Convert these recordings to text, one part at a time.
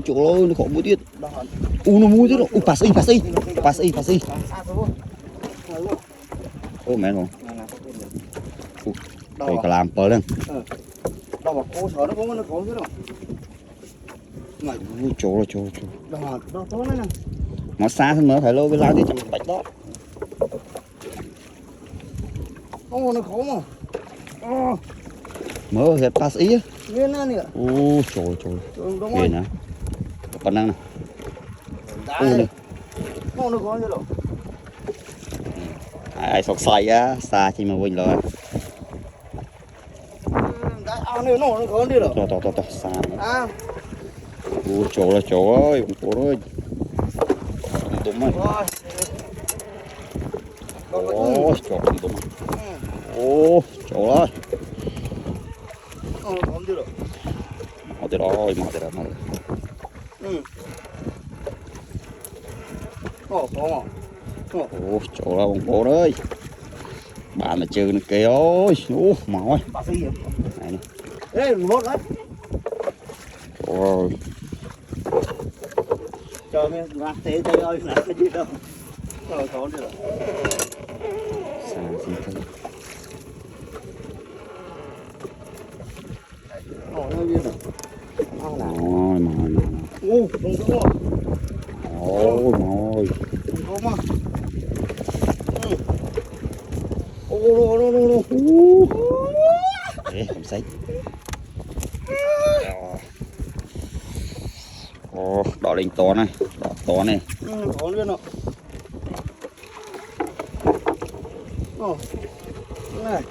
chỗ ơi nó có mũi tiết. Nó mũi tiết rồi. Pass đi. Ô mẹ rồi. Đây cả làm pơ lên. Đâu mà cô sợ nó có chứ đâu. Chỗ. Đâu tối nè. Nó xa hơn nữa phải lôi với lao đi trong bạch đó. Không nó khó mà. Mở hết pass ý á. Nghe nè nè. Trời. Đúng Ghê rồi. nè. Còn năng nè. Đấy. Không nó khó chứ đâu. Ai sọc xoay á, xa chi mà quỳnh rồi. Đấy, này nó khó đi đâu. To, xa nữa. À. Ơi, bố ơi. Đúng rồi. Chỗ đúng. Chỗ ơi. Không đi đâu. Mau tới rồi. Khó mà. Chỗ đó bố ơi. Bạn mà trừ nó kìa ơi. Mỏi. Này nè. Ê, một đấy. Ôi. Trời ơi, rạc thế trời ơi, là cái gì đâu. Khó đi đâu. Xa xin thôi. Nó như nào. Mỏi. Không đúng rồi. Mỏi. Không mà. Ô. Ê, không xách. Đỏ lên to này. To này. Khó luôn ạ. Này.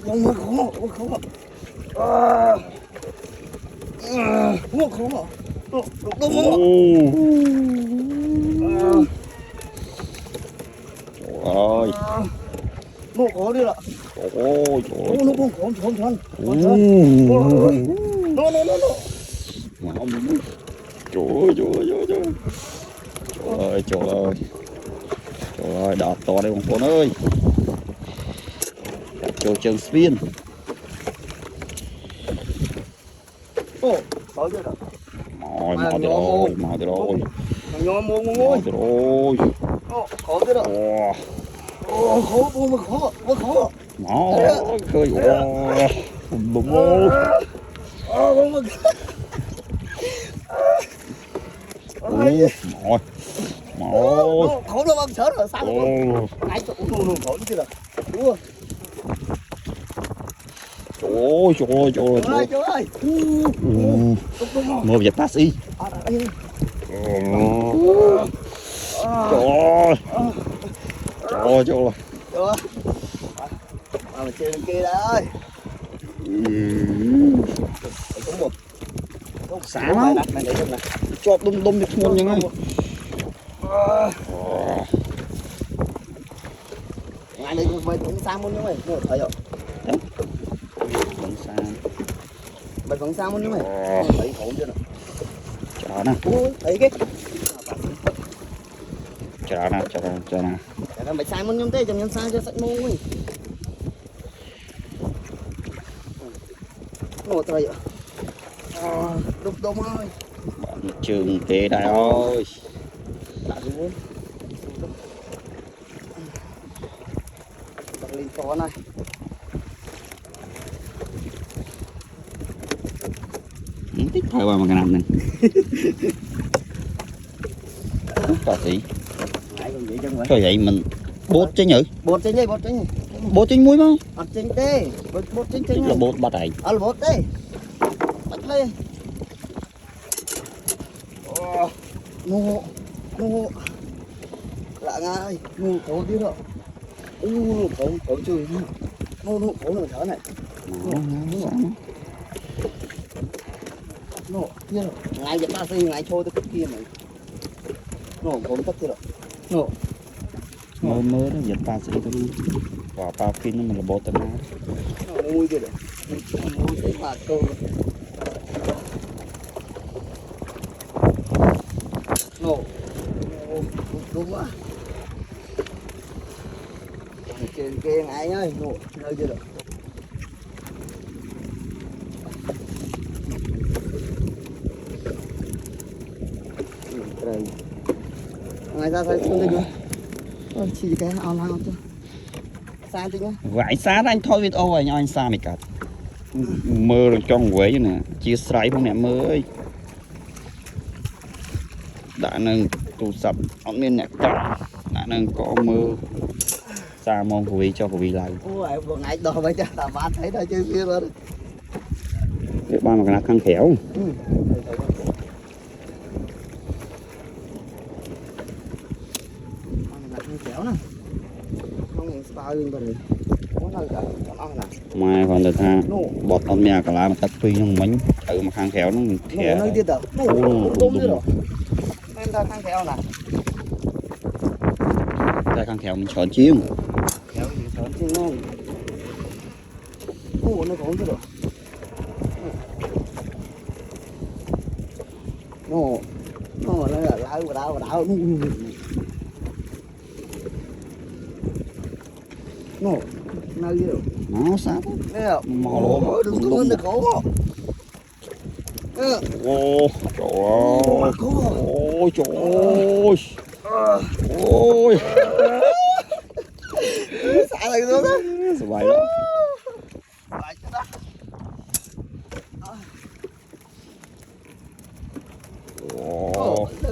Không mà khó. Khó mà. Đúng không? Trời ơi. Nó khó đi ạ. Ôi. Nó không khó. Nó. Trời ơi, đọt to đây con ơi. Chỗ trường spin. Khó chưa đâu. Mau tới rồi. Nhỏ mua ngồi. Khó chưa đâu. Khó mà khó. Khơi. Đúng rồi. Khó đâu bằng sớm rồi sao rồi. Ai chỗ nó khó chứ đâu. Đúng rồi. Trời ơi. Mua việc pass đi. Trời ơi. Mà chơi bên kia đây. Sáng lắm. Chọt đâm được ngon như ngay. Ngày này mày cũng sang muốn như mày. Thấy không? Vẫn sang. Mày vẫn sang muốn như mày. Thấy khổ chưa nào. Chờ nè. Thấy cái. Chờ nè. Mày sang muốn như thế chẳng nhân sang cho sạch mông mày. Ngồi trời ạ. Đúng ơi. Bạn trường kê đây ơi. Đã đúng không? Bật lên to này. Thích thay qua mà cái nằm này. Có gì? Cho vậy mình bốt chứ nhỉ? Bột trên nhỉ. Bốt trên muối không? Trên đây. Bột trên Là nhỉ. bốt bắt này. Là bột đây. Bắt lên. Nô. Lạ ngay. Nô khó đi đâu. Khó chơi. Nô khó là thở này. Nô kia rồi. Ngay giật ta xây ngay trôi tới cái kia này. Nô khó tất kia rồi. Nô. Mơ đó giật pass đi thôi. Quả pa pin nó mình là bốt tên nào. Nó mui kia rồi. Mui cái mà câu. Nô. Đúng quá. Trên kia ngay ơi. Nô. Nơi chưa được. rồi ngày ra thấy không được ôi chỉ cái ao lao thôi xa tí nhá vải xa anh thôi video rồi anh xa mày cả mơ rồi trong quấy nè chia sẻ không nè mơ ơi đã nâng tụ sập ông nên nhạc đã nâng có mơ xa mong của cho của lại ôi vừa ngày đồ vậy chứ tao bán thấy đây chơi kia rồi để ba mà cái khăn khéo kéo nè không nhìn sao lên rồi mai còn được ha bọt ông nhà cả lá mà tắt phi nó mình tự mà khăn khéo nó thẻ nơi tiết đâu đúng rồi em ta khăn khéo nè ta khăn khéo mình chọn chiên khéo thì chọn chiên ngon nó cũng chứ rồi nó là lái vào đảo nó nơi gì đâu nó sao mò lỗ đừng có nó khổ ô trời ơi ôi xả lại nữa đó sao vậy đó lại cho đó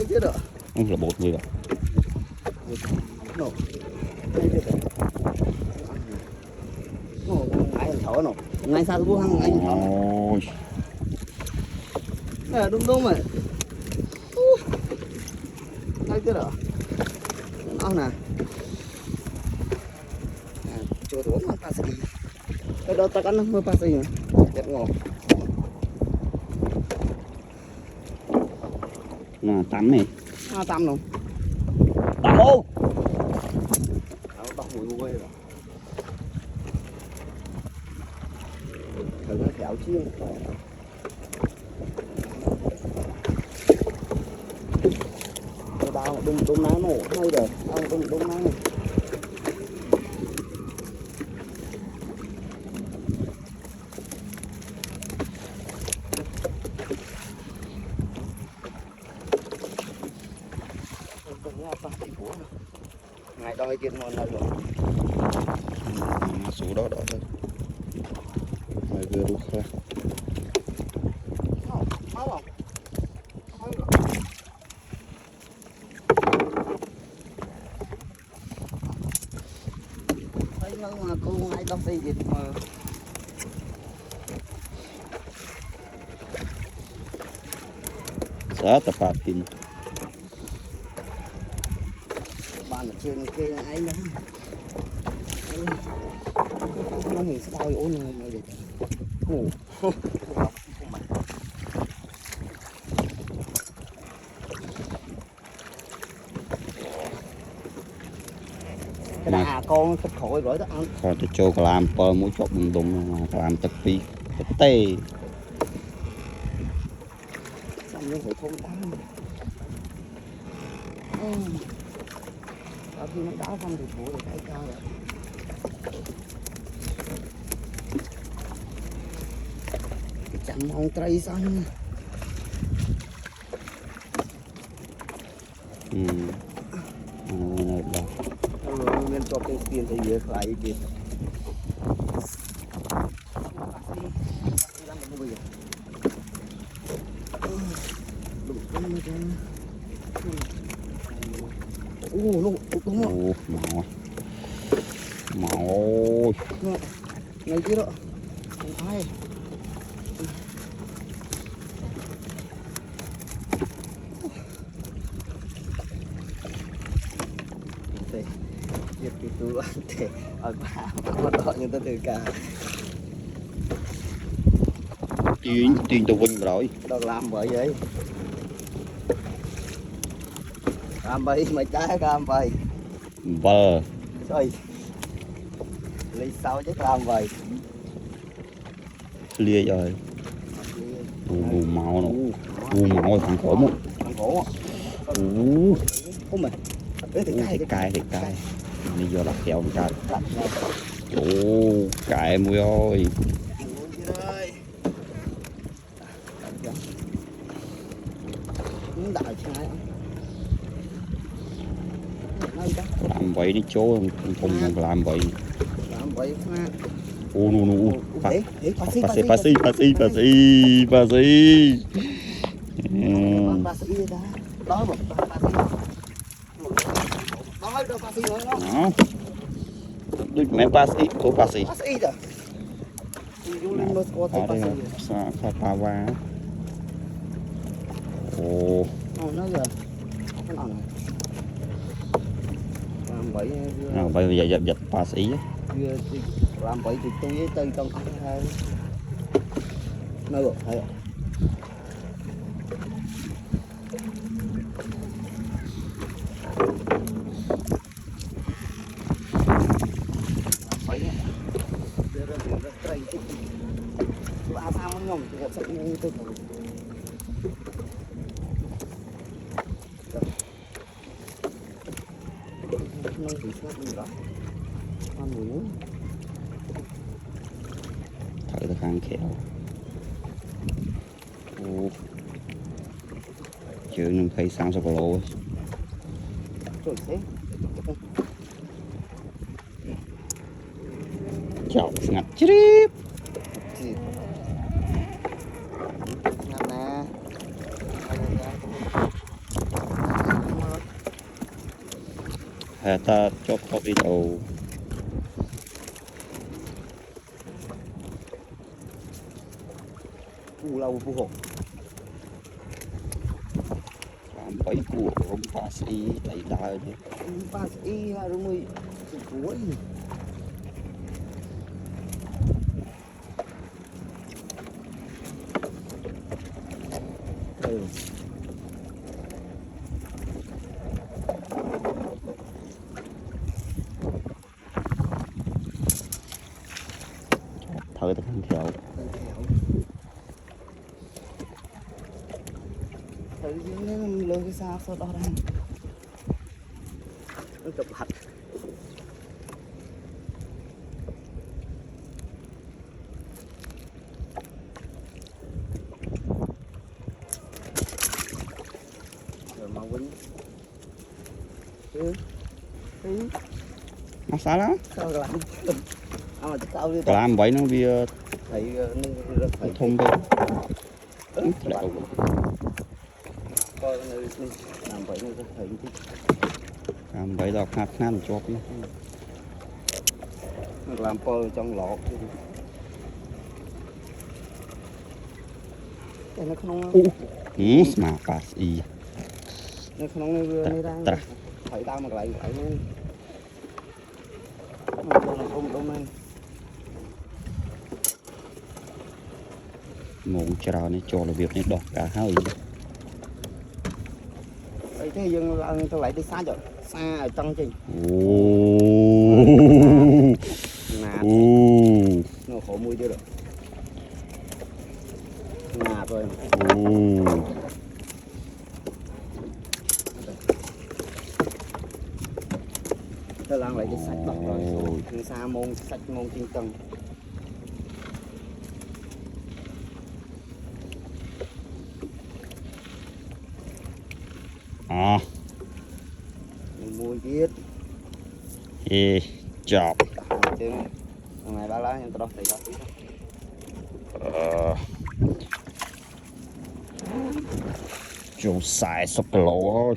chứ được không là bột gì vậy ngay thở nó ngay sao tôi hăng ngay thở đúng rồi ngay chứ được nó nè cho tôi uống pasi cái đó ta cắn nó pasi nhỉ đẹp ngon mà tắm này tắm luôn tắm ô tắm mùi quê rồi thử nó kẹo chiên đau đúng ná nổ hay rồi đúng ná này ngày đôi kia ngon hơn rồi số đó thôi mày vừa đúng không mà cô ngay đọc gì vậy mà giá tập phạt pin bạn ở trên kia ấy nữa nó mình sao ôn này mà vậy cái đà con thích khỏi rồi đó ăn còn tôi cho cả làm pơ mũi chọc đùng đùng mà làm tập phi tập tê xong nó phải không đá sau khi nó đá xong thì bố được cái cao rồi chậm ông tray xong nên cho cái tiền thì dễ lại kịp nó đúng rồi màu ngay chứ đó không phải việc itu ante apa như ta từ cả tiền tù vinh rồi đâu làm bởi vậy làm bậy mày trái làm bậy vờ rồi lấy sao chứ làm vậy lia rồi u màu nó u màu thằng khổ một thằng khổ mày cay bây giờ đặt kẹo cay cay mùi ơi làm vậy đi chỗ không làm vậy làm vậy ha ô nu nu đấy pasi đó một đó pasi nữa đóដូចមិនប៉ាស៊ីអូប៉ាស៊ី pasi đó du lên một con អត់ទេ pasi សាខប៉ាវ៉ាអូ nó giờ cái nào này làm vậy បើនិយាយយ៉ាត់ប៉ាស៊ី vừa làm vậy thì tôi với tôi trong ăn thôi nơi rồi thấy rồi không thì sẽ như tôi còn nông thủy sản gì đó ăn muối thử được hàng khéo ô chứ nhưng thấy sáng sọc lô rồi thế chọc ngặt chip thì nè hà ta chọc top đi đầu phù lâu phù hộ làm bẫy của ông pha xí đẩy đai chứ ba y hai đôi mươi cuối thử được hàng khéo thử lên cái sao sau đó đây nó chụp hạch rồi mà quýnh nó sao đó sao làm mà sao đi làm vậy nó bị thấy phải thông đi coi nơi làm vậy nó thấy làm vậy là khát khát chọc làm pơ trong lọt cái nó không mà pha xí nó không nơi vừa nơi đang thấy tao mà lại luôn đông này muốn chờ này cho là việc này đọt cả hơi đấy thế nhưng tôi lại đi xa rồi xa ở trong trình nà nó khổ mùi chưa được nà rồi tôi làm lại đi sạch đọt rồi xa môn sạch môn trên chân mùi biết chọc chứ ngày ba lá em tao thấy đó chỗ xài sọc lỗ